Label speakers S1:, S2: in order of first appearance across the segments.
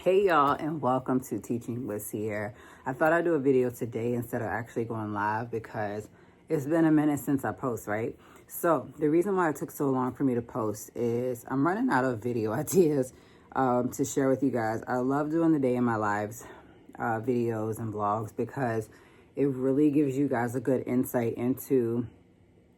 S1: Hey y'all, and welcome to Teaching with Sierra. I thought I'd do a video today instead of actually going live because it's been a minute since I post, right? So the reason why it took so long for me to post is I'm running out of video ideas to share with you guys. I love doing the day in my lives videos and vlogs because it really gives you guys a good insight into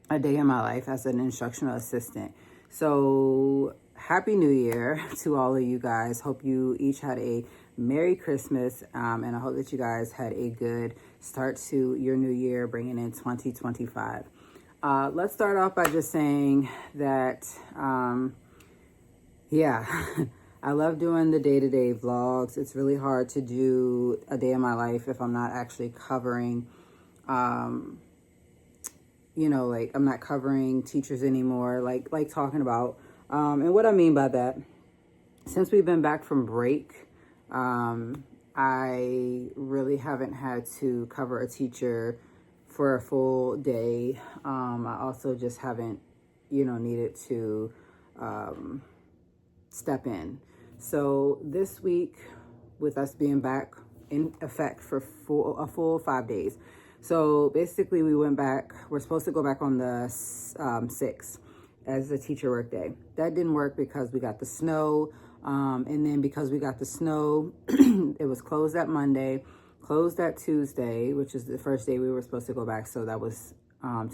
S1: a day in my life as an instructional assistant. So Happy New Year to all of you guys. Hope you each had a Merry Christmas, and I hope that you guys had a good start to your new year, bringing in 2025. Let's start off by just saying that, I love doing the day-to-day vlogs. It's really hard to do a day in my life if I'm not actually covering I'm not covering teachers anymore, like talking about. And what I mean by that, since we've been back from break, I really haven't had to cover a teacher for a full day. I also just haven't, needed to step in. So this week, with us being back in effect for a full 5 days. So basically we're supposed to go back on the 6th as a teacher work day. That didn't work because we got the snow. And then because we got the snow, it was closed that Monday, closed that Tuesday, which is the first day we were supposed to go back. So that was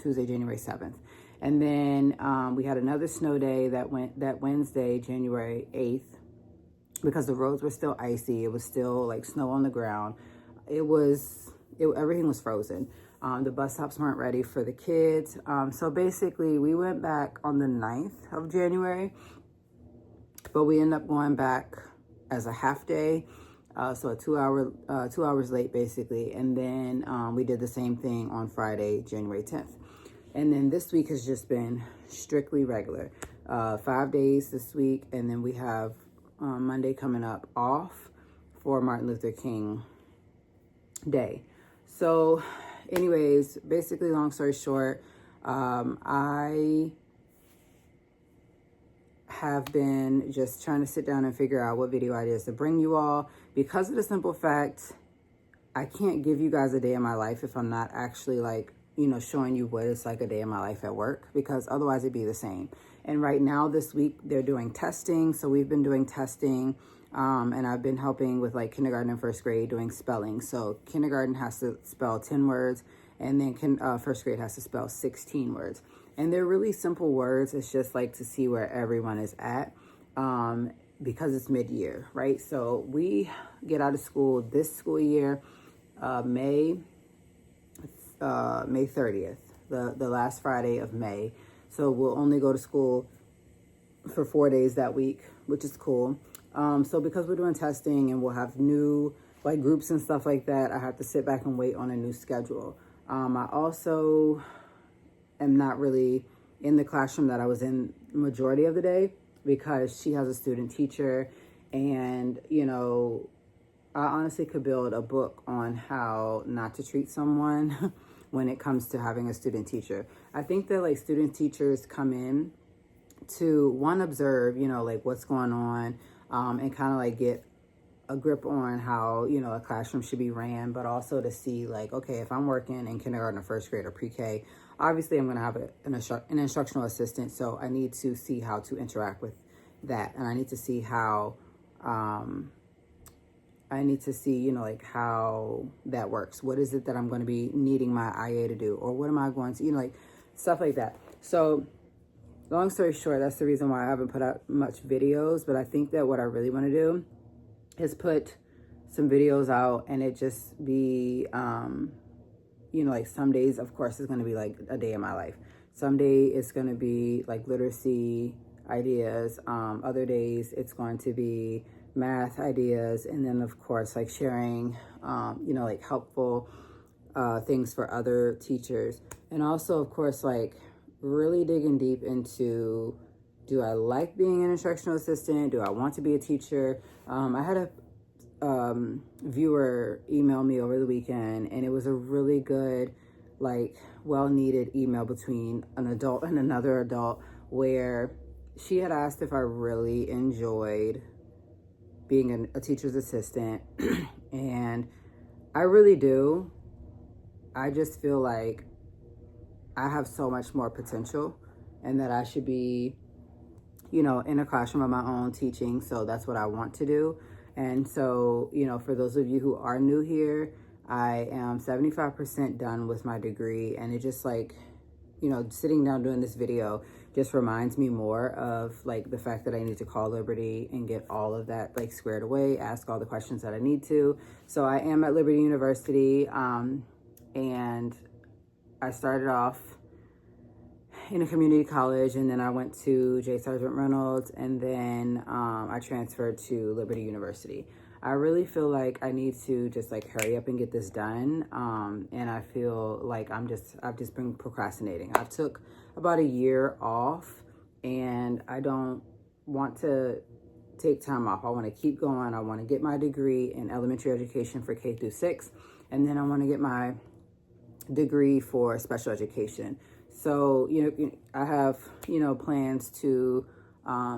S1: Tuesday, January 7th. And then we had another snow day that Wednesday, January 8th, because the roads were still icy. It was still like snow on the ground. Everything was frozen. The bus stops weren't ready for the kids. So basically we went back on the 9th of January, but we ended up going back as a half day. So 2 hours late basically. And then we did the same thing on Friday, January 10th. And then this week has just been strictly regular. 5 days this week. And then we have Monday coming up off for Martin Luther King Day. So anyways, basically, long story short, I have been just trying to sit down and figure out what video ideas to bring you all, because of the simple fact I can't give you guys a day in my life if I'm not actually showing you what it's like a day in my life at work, because otherwise it'd be the same. And right now this week they're doing testing. So we've been doing testing. And I've been helping with kindergarten and first grade doing spelling. So kindergarten has to spell 10 words, and then first grade has to spell 16 words. And they're really simple words. It's just to see where everyone is at, because it's mid-year, right? So we get out of school this school year, May 30th, the last Friday of May. So we'll only go to school for 4 days that week, which is cool. So because we're doing testing and we'll have new groups and stuff like that, I have to sit back and wait on a new schedule. I also am not really in the classroom that I was in majority of the day, because she has a student teacher, and I honestly could build a book on how not to treat someone when it comes to having a student teacher. I think that student teachers come in to observe, what's going on, and kind of get a grip on how, a classroom should be ran, but also to see okay, if I'm working in kindergarten or first grade or pre-K, obviously I'm going to have an instructional assistant. So I need to see how to interact with that. And I need to see how, how that works. What is it that I'm going to be needing my IA to do? Or what am I going to, stuff like that. So long story short, that's the reason why I haven't put out much videos. But I think that what I really want to do is put some videos out, and it just be, some days, of course, it's going to be a day in my life. Some day it's going to be literacy ideas. Other days it's going to be math ideas. And then, of course, sharing, helpful things for other teachers. And also, of course, really digging deep into, do I like being an instructional assistant? Do I want to be a teacher? I had a viewer email me over the weekend, and it was a really good, well-needed email between an adult and another adult, where she had asked if I really enjoyed being a teacher's assistant. And I really do. I just feel like I have so much more potential and that I should be, you know, in a classroom of my own teaching. So that's what I want to do. And so, you know, for those of you who are new here, I am 75% done with my degree. And it just like, you know, sitting down doing this video just reminds me more of like the fact that I need to call Liberty and get all of that like squared away, ask all the questions that I need to. So I am at Liberty University, and I started off in a community college, and then I went to J. Sargent Reynolds, and then I transferred to Liberty University. I really feel like I need to just like hurry up and get this done. And I feel like I've just been procrastinating. I took about a year off, and I don't want to take time off. I want to keep going. I want to get my degree in elementary education for K through 6, and then I want to get my degree for special education. So, you know, I have, you know, plans to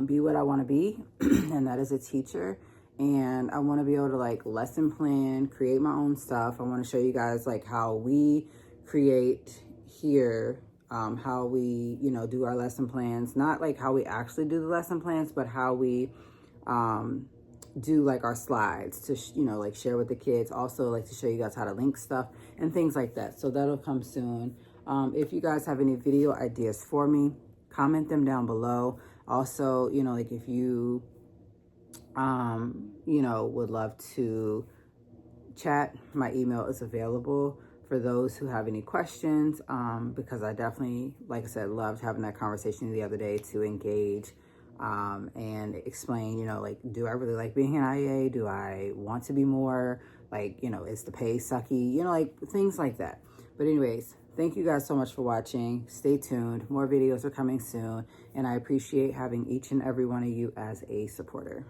S1: be what I want to be, and that is a teacher. And I want to be able to like lesson plan, create my own stuff. I want to show you guys like how we create here, how we, you know, do our lesson plans, not like how we actually do the lesson plans, but how we do like our slides to, you know, like share with the kids. Also like to show you guys how to link stuff and things like that. So that'll come soon. If you guys have any video ideas for me, comment them down below. Also, you know, like if you, you know, would love to chat, my email is available for those who have any questions, because I definitely, like I said, loved having that conversation the other day to engage and explain, you know, like, do I really like being an IA? Do I want to be more? Like, you know, is the pay sucky? You know, like things like that. But anyways, thank you guys so much for watching. Stay tuned. More videos are coming soon. And I appreciate having each and every one of you as a supporter.